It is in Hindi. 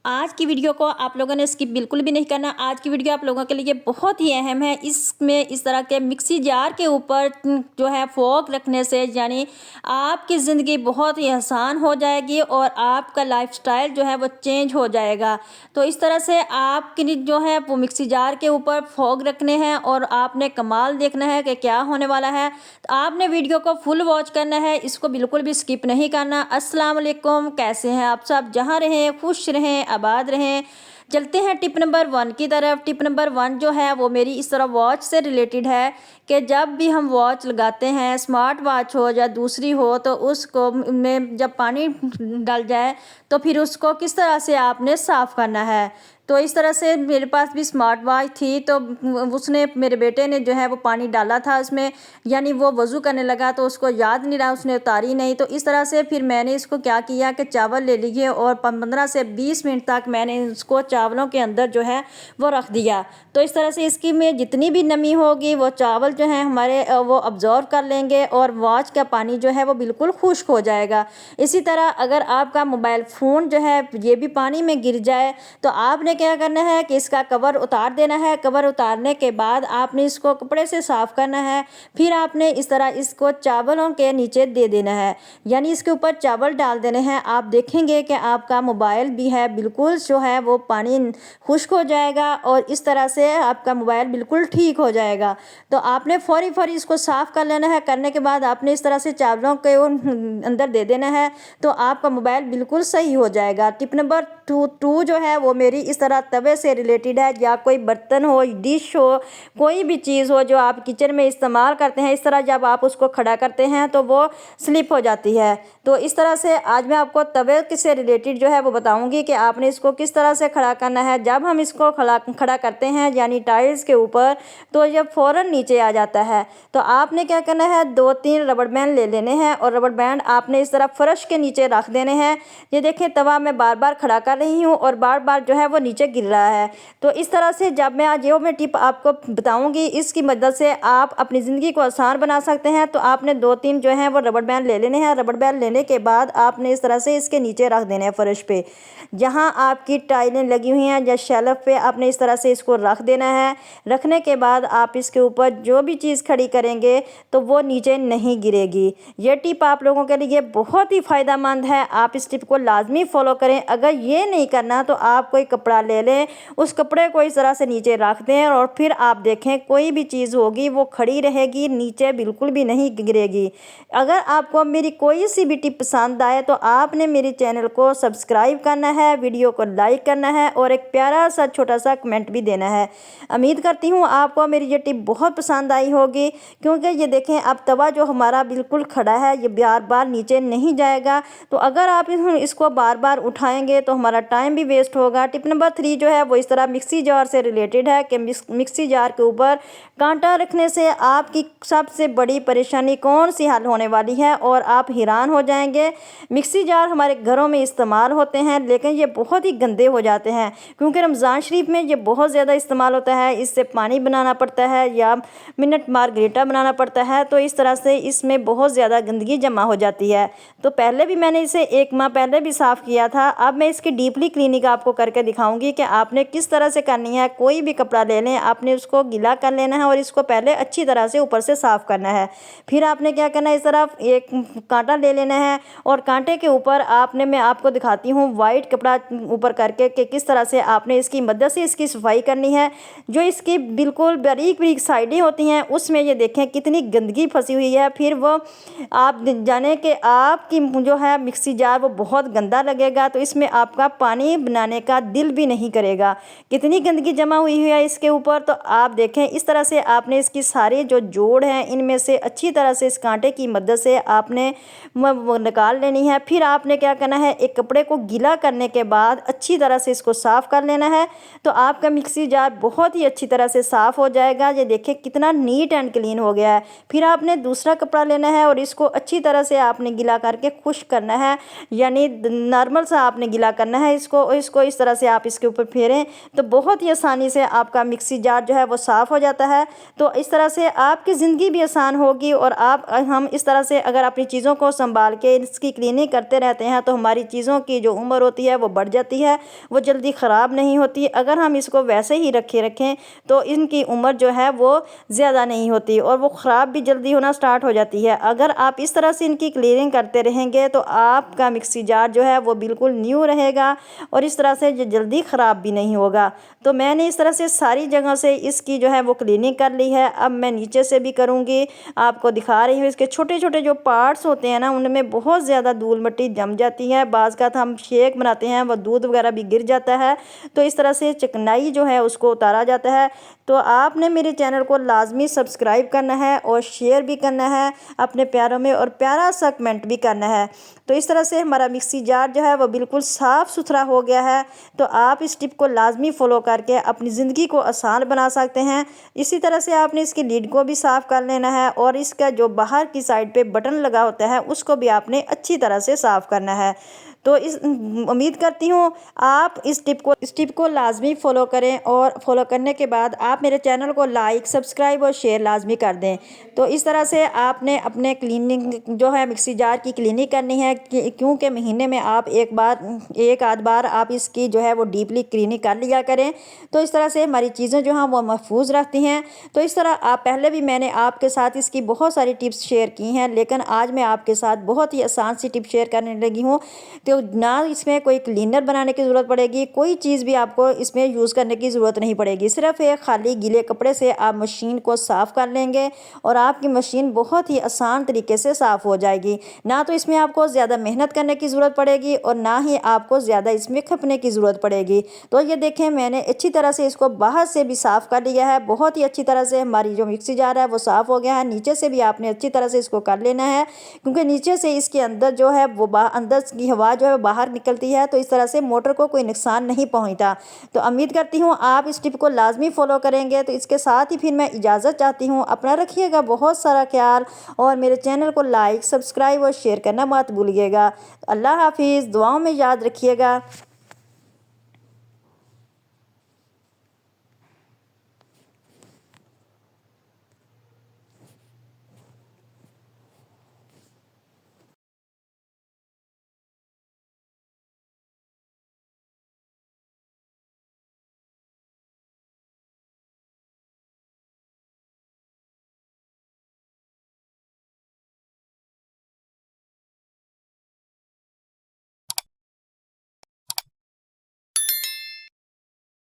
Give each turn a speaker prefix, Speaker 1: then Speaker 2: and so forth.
Speaker 1: आज की वीडियो को आप लोगों ने स्किप बिल्कुल भी नहीं करना। आज की वीडियो आप लोगों के लिए बहुत ही अहम है। इसमें इस तरह के मिक्सी जार के ऊपर जो है फोक रखने से यानी आपकी ज़िंदगी बहुत ही आसान हो जाएगी और आपका लाइफस्टाइल जो है वो चेंज हो जाएगा। तो इस तरह से आपकी जो है वो मिक्सी जार के ऊपर फोक रखने हैं और आपने कमाल देखना है कि क्या होने वाला है। तो आपने वीडियो को फुल वॉच करना है, इसको बिल्कुल भी स्किप नहीं करना। अस्सलाम वालेकुम, कैसे हैं आप सब? जहाँ रहें खुश रहें, आबाद रहें। चलते हैं टिप नंबर 1 की तरफ। टिप नंबर 1 जो है वो मेरी इस तरह वॉच से रिलेटेड है कि जब भी हम वॉच लगाते हैं, स्मार्ट वॉच हो या दूसरी हो, तो उसको में जब पानी डल जाए तो फिर उसको किस तरह से आपने साफ़ करना है। तो इस तरह से मेरे पास भी स्मार्ट वॉच थी, तो उसने मेरे बेटे ने जो है वो पानी डाला था उसमें, यानी वो वज़ू करने लगा तो उसको याद नहीं रहा, उसने उतारी नहीं। तो इस तरह से फिर मैंने इसको क्या किया कि चावल ले लिए और 15 से 20 मिनट तक मैंने उसको चावलों के अंदर जो है वो रख दिया। तो इस तरह से इसकी में जितनी भी नमी होगी वो चावल जो है हमारे वो अब्जॉर्व कर लेंगे और वॉच का पानी जो है वो बिल्कुल खुश्क हो जाएगा। इसी तरह अगर आपका मोबाइल फ़ोन जो है ये भी पानी में गिर जाए तो आपने क्या करना है कि इसका कवर उतार देना है। कवर उतारने के बाद आपने इसको कपड़े से साफ़ करना है। फिर आपने इस तरह इसको चावलों के नीचे दे देना है, यानी इसके ऊपर चावल डाल देने हैं। आप देखेंगे कि आपका मोबाइल भी है बिल्कुल जो है वो पानी खुश्क हो जाएगा और इस तरह से आपका मोबाइल बिल्कुल ठीक हो जाएगा। तो आपने फौरी फौरी इसको साफ़ कर लेना है। करने के बाद आपने इस तरह से चावलों के अंदर दे देना है तो आपका मोबाइल बिल्कुल सही हो जाएगा। टिप नंबर टू जो है वो मेरी इस तरह तवे से रिलेटेड है, या कोई बर्तन हो, डिश हो, कोई भी चीज़ हो जो आप किचन में इस्तेमाल करते हैं, इस तरह जब आप उसको खड़ा करते हैं तो वो स्लिप हो जाती है। तो इस तरह से आज मैं आपको तवे से रिलेटेड जो है वो बताऊंगी कि आपने इसको किस तरह से खड़ा करना है। जब हम इसको खड़ा करते हैं यानी टाइल्स के ऊपर, तो ये फ़ौरन नीचे आ जाता है। तो आपने क्या करना है, 2-3 रबड़ बैंड ले लेने हैं और रबड़ बैंड आपने इस तरह फर्श के नीचे रख देने हैं। ये देखें तवा मैं बार बार खड़ा कर रही हूँ और बार बार जो है वो नीचे गिर रहा है। तो इस तरह से जब मैं आज मैं टिप आपको बताऊंगी, इसकी मदद से आप अपनी ज़िंदगी को आसान बना सकते हैं। तो आपने 2-3 जो है वो रबड़ बैंड ले लेने हैं। रबड़ बैंड लेने के बाद आपने इस तरह से इसके नीचे रख देने हैं फर्श पे, जहाँ आपकी टाइलें लगी हुई हैं या शेल्फ पे आपने इस तरह से इसको रख देना है। रखने के बाद आप इसके ऊपर जो भी चीज़ खड़ी करेंगे तो वो नीचे नहीं गिरेगी। ये टिप आप लोगों के लिए बहुत ही फ़ायदेमंद है, आप इस टिप को लाजमी फॉलो करें। अगर ये नहीं करना तो आप कोई कपड़ा ले लें, उस कपड़े को इस तरह से नीचे रख दें और फिर आप देखें कोई भी चीज़ होगी वो खड़ी रहेगी, नीचे बिल्कुल भी नहीं गिरेगी। अगर आपको मेरी कोई सी भी टिप पसंद आए तो आपने मेरे चैनल को सब्सक्राइब करना है, वीडियो को लाइक करना है और एक प्यारा सा छोटा सा कमेंट भी देना है। उम्मीद करती हूँ आपको मेरी ये टिप बहुत पसंद आई होगी, क्योंकि ये देखें अब तवा जो हमारा बिल्कुल खड़ा है ये बार बार नीचे नहीं जाएगा। तो अगर आप इसको बार बार उठाएंगे तो हमारा टाइम भी वेस्ट होगा। टिप नंबर 3 जो है वो इस तरह मिक्सी जार से रिलेटेड है कि मिक्सी जार के ऊपर कांटा रखने से आपकी सबसे बड़ी परेशानी कौन सी हल होने वाली है और आप हैरान हो जाएंगे। मिक्सी जार हमारे घरों में इस्तेमाल होते हैं लेकिन ये बहुत ही गंदे हो जाते हैं, क्योंकि रमज़ान शरीफ में ये बहुत ज़्यादा इस्तेमाल होता है। इससे पानी बनाना पड़ता है या मिनट मार्गरीटा बनाना पड़ता है, तो इस तरह से इसमें बहुत ज़्यादा गंदगी जमा हो जाती है। तो पहले भी मैंने इसे 1 माह पहले भी साफ़ किया था। अब मैं इसकी डीपली क्लीनिंग आपको करके दिखाऊंगी कि आपने किस तरह से करनी है। कोई भी कपड़ा ले लें, आपने उसको गीला कर लेना है और इसको पहले अच्छी तरह से ऊपर से साफ़ करना है। फिर आपने क्या करना है, इस तरफ एक कांटा ले लेना है और कांटे के ऊपर आपने, मैं आपको दिखाती हूँ वाइट कपड़ा ऊपर करके कि किस तरह से आपने इसकी मदद से इसकी सफाई करनी है। जो इसकी बिल्कुल बारीक बारीक साइडें होती हैं उसमें ये देखें कितनी गंदगी फंसी हुई है। फिर वो आप जाने कि आपकी जो है मिक्सी जार वो बहुत गंदा लगेगा, तो इसमें आपका पानी बनाने का दिल भी नहीं करेगा। कितनी गंदगी जमा हुई है इसके ऊपर। तो आप देखें इस तरह से आपने इसकी सारी जो जोड़ हैं इनमें से अच्छी तरह से इस कांटे की मदद से आपने निकाल लेनी है। फिर आपने क्या करना है, एक कपड़े को गीला करने के बाद अच्छी तरह से इसको साफ़ कर लेना है। तो आपका मिक्सी जार बहुत ही अच्छी तरह से साफ़ हो जाएगा। ये देखिए कितना नीट एंड क्लीन हो गया है। फिर आपने दूसरा कपड़ा लेना है और इसको अच्छी तरह से आपने गीला करके खुश्क करना है, यानी नॉर्मल सा आपने गीला करना है इसको इस तरह से आप इस इसके ऊपर फेरें तो बहुत ही आसानी से आपका मिक्सी जार जो है वो साफ़ हो जाता है। तो इस तरह से आपकी ज़िंदगी भी आसान होगी और हम इस तरह से अगर अपनी चीज़ों को संभाल के इसकी क्लीनिंग करते रहते हैं तो हमारी चीज़ों की जो उम्र होती है वो बढ़ जाती है, वो जल्दी ख़राब नहीं होती। अगर हम इसको वैसे ही रखें तो इनकी उम्र जो है वो ज़्यादा नहीं होती और वो ख़राब भी जल्दी होना स्टार्ट हो जाती है। अगर आप इस तरह से इनकी क्लीनिंग करते रहेंगे तो आपका मिक्सी जार जो है वो बिल्कुल न्यू रहेगा और इस तरह से जल्दी ख़राब भी नहीं होगा। तो मैंने इस तरह से सारी जगह से इसकी जो है वो क्लीनिंग कर ली है। अब मैं नीचे से भी करूँगी, आपको दिखा रही हूँ। इसके छोटे छोटे जो पार्ट्स होते हैं ना, उनमें बहुत ज़्यादा धूल मिट्टी जम जाती है। बाज़ का हम शेक बनाते हैं, वो दूध वगैरह भी गिर जाता है। तो इस तरह से चिकनाई जो है उसको उतारा जाता है। तो आपने मेरे चैनल को लाजमी सब्सक्राइब करना है और शेयर भी करना है अपने प्यारों में, और प्यारा सा कमेंट भी करना है। तो इस तरह से हमारा मिक्सी जार जो है वो बिल्कुल साफ़ सुथरा हो गया है। तो आप इस टिप को लाजमी फ़ॉलो करके अपनी ज़िंदगी को आसान बना सकते हैं। इसी तरह से आपने इसकी लीड को भी साफ़ कर लेना है और इसका जो बाहर की साइड पे बटन लगा होता है उसको भी आपने अच्छी तरह से साफ़ करना है। तो उम्मीद करती हूँ आप इस टिप को लाजमी फ़ॉलो करें और फ़ॉलो करने के बाद आप मेरे चैनल को लाइक, सब्सक्राइब और शेयर लाजमी कर दें। तो इस तरह से आपने अपने क्लीनिंग जो है मिक्सी जार की क्लीनिंग करनी है, क्योंकि महीने में आप एक आध बार आप इसकी जो है वो डीपली क्लीनिंग कर लिया करें। तो इस तरह से हमारी चीज़ें जो हैं वो महफूज रहती हैं। तो इस तरह आप पहले भी मैंने आपके साथ इसकी बहुत सारी टिप्स शेयर की हैं, लेकिन आज मैं आपके साथ बहुत ही आसान सी टिप शेयर करने लगी हूँ। तो ना इसमें कोई क्लीनर बनाने की ज़रूरत पड़ेगी, कोई चीज़ भी आपको इसमें यूज़ करने की ज़रूरत नहीं पड़ेगी। सिर्फ एक खाली गीले कपड़े से आप मशीन को साफ़ कर लेंगे और आपकी मशीन बहुत ही आसान तरीके से साफ़ हो जाएगी। ना तो इसमें आपको ज़्यादा मेहनत करने की ज़रूरत पड़ेगी और ना ही आपको ज़्यादा इसमें खपने की ज़रूरत पड़ेगी। तो ये देखें, मैंने अच्छी तरह से इसको बाहर से भी साफ़ कर लिया है। बहुत ही अच्छी तरह से हमारी जो मिक्सी जार है वो साफ़ हो गया है। नीचे से भी आपने अच्छी तरह से इसको कर लेना है, क्योंकि नीचे से इसके अंदर जो है वो अंदर की हवा जो है बाहर निकलती है। तो इस तरह से मोटर को कोई नुकसान नहीं पहुंचता। तो उम्मीद करती हूँ आप इस टिप को लाजमी फ़ॉलो करेंगे। तो इसके साथ ही फिर मैं इजाज़त चाहती हूँ। अपना रखिएगा बहुत सारा ख्याल और मेरे चैनल को लाइक, सब्सक्राइब और शेयर करना मत भूलिएगा। अल्लाह हाफिज़, दुआओं में याद रखिएगा।